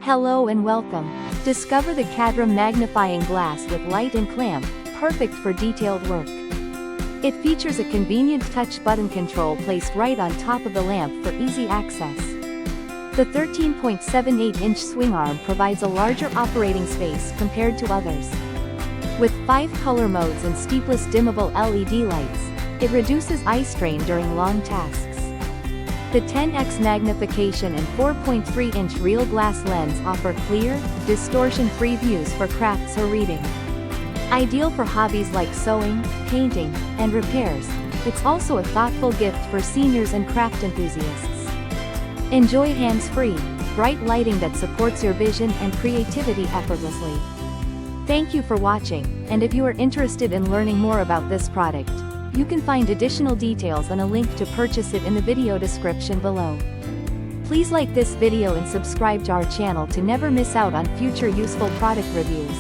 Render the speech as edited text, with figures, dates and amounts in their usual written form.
Hello and welcome. Discover the Cadrim Magnifying Glass with light and clamp, perfect for detailed work. It features a convenient touch button control placed right on top of the lamp for easy access. The 13.78-inch swing arm provides a larger operating space compared to others. With 5 color modes and stepless dimmable LED lights, it reduces eye strain during long tasks. The 10x magnification and 4.3-inch real glass lens offer clear, distortion-free views for crafts or reading. Ideal for hobbies like sewing, painting, and repairs, it's also a thoughtful gift for seniors and craft enthusiasts. Enjoy hands-free, bright lighting that supports your vision and creativity effortlessly. Thank you for watching, and if you are interested in learning more about this product, you can find additional details and a link to purchase it in the video description below. Please like this video and subscribe to our channel to never miss out on future useful product reviews.